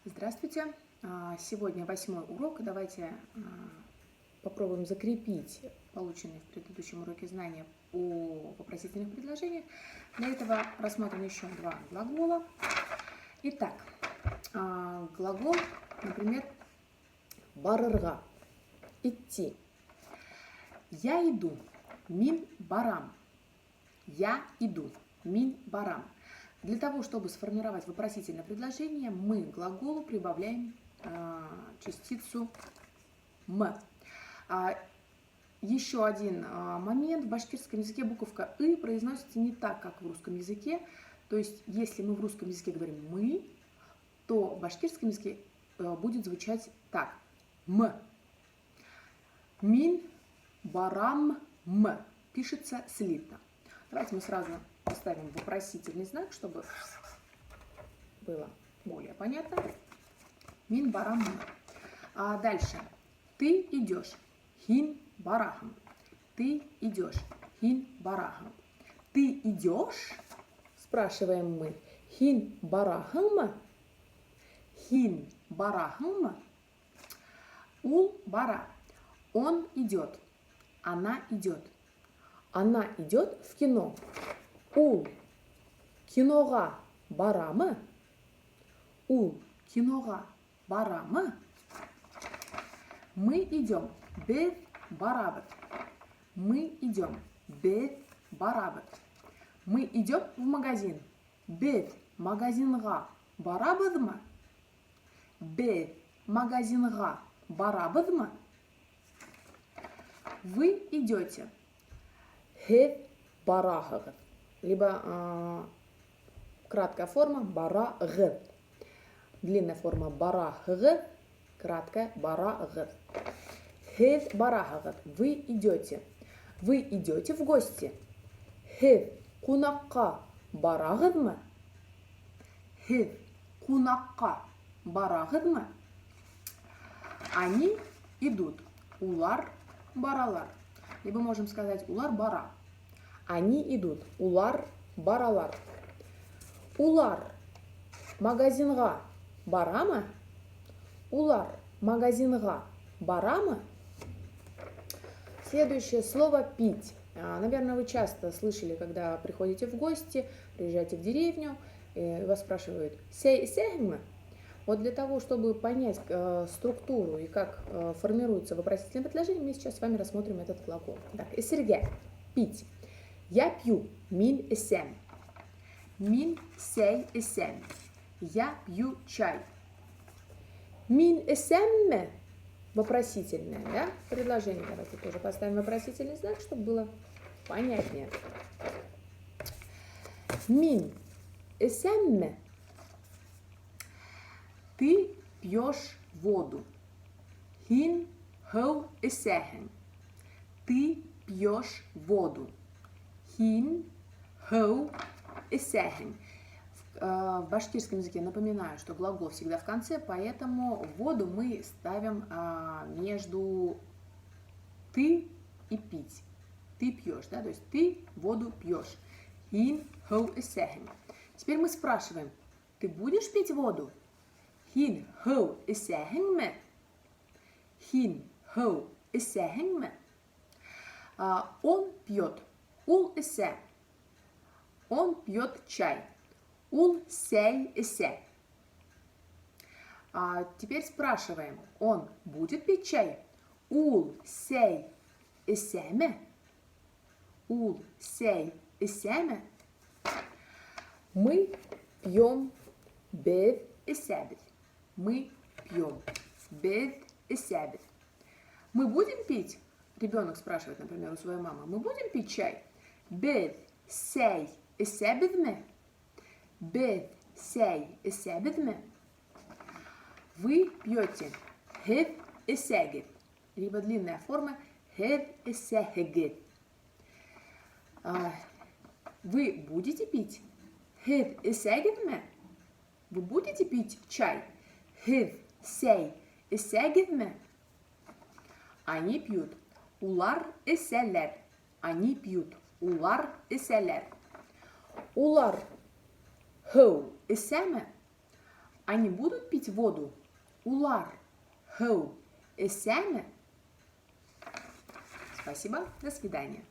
Здравствуйте! Сегодня 8-й урок. Давайте попробуем закрепить полученные в предыдущем уроке знания о вопросительных предложениях. Для этого рассмотрим еще два глагола. Итак, глагол, например, барырга – идти. Я иду, мин барам. Я иду, мин барам. Для того, чтобы сформировать вопросительное предложение, мы к глаголу прибавляем частицу «м». Еще один момент. В башкирском языке буковка «ы» произносится не так, как в русском языке. То есть, если мы в русском языке говорим «мы», то в башкирском языке будет звучать так – «м». Мин барам м. Пишется слитно. Давайте мы сразу поставим вопросительный знак, чтобы было более понятно. Мин барам м. А дальше. Ты идешь. Хин барахам. Ты идешь. Хин барахам. Ты идешь? Спрашиваем мы. Хин барахам. Хин барахам. Ул бара. Он идет. Она идет. Она идет в кино. Ул киноға барамы? Ул киноға барамы? Мы идем. Біз барабыз. Мы идем. Біз барабыз. Мы идем в магазин. Біз магазинға барабызмы? Біз магазинға барабызмы? Вы идете. Хе барахығыз. Либо краткая форма барағыз. Длинная форма барахығыз. Краткая барағыз. Хе барахығыз. Вы идете. Вы идете в гости. Хе қунаққа барағызмы? Хе қунаққа барағызмы? Они идут. Улар баралар. Либо можем сказать улар бара. Они идут. Улар баралар. Улар магазинға барамы? Улар магазинға барамы? Следующее слово пить. Наверное, вы часто слышали, когда приходите в гости, приезжаете в деревню, и вас спрашивают «сей сехмы?». Вот для того, чтобы понять структуру и как формируется вопросительное предложение, мы сейчас с вами рассмотрим этот глагол. Так, эсерге – пить. Я пью. Мин эсем. Мин сей эсем. Я пью чай. Мин эсем – вопросительное, да? Предложение. Давайте тоже поставим вопросительный знак, чтобы было понятнее. Мин эсем. Ты пьешь воду. Хин хоу эсехен. Ты пьешь воду. Хин хоу эсехен. В башкирском языке напоминаю, что глагол всегда в конце, поэтому воду мы ставим между ты и пить. Ты пьешь, да, то есть ты воду пьешь. Хин хоу эсехен. Теперь мы спрашиваем, ты будешь пить воду? Хин хоу эсехенме. Хин хоу эсехенме. Он пьет. Ул эсе. Он пьет чай. Ул сей эсе. Теперь спрашиваем, он будет пить чай? Ул сей эсеме. Ул сей эсеме. Мы пьем без эсебит. Мы пьем без эсебит. Мы будем пить? Ребенок спрашивает, например, у своей мамы. Мы будем пить чай? Без сей эсебитме. Без сей эсебитме. Вы пьете хед эсегит. Либо длинная форма хед эсегит. Вы будете пить? Хед эсегитме. Вы будете пить чай? Хид сей эсегитме. Они пьют. Улар эселер. Они пьют. Улар эселер. Улар хоу эсеме. Они будут пить воду? Улар, хоу, эсяме? Спасибо, до свидания.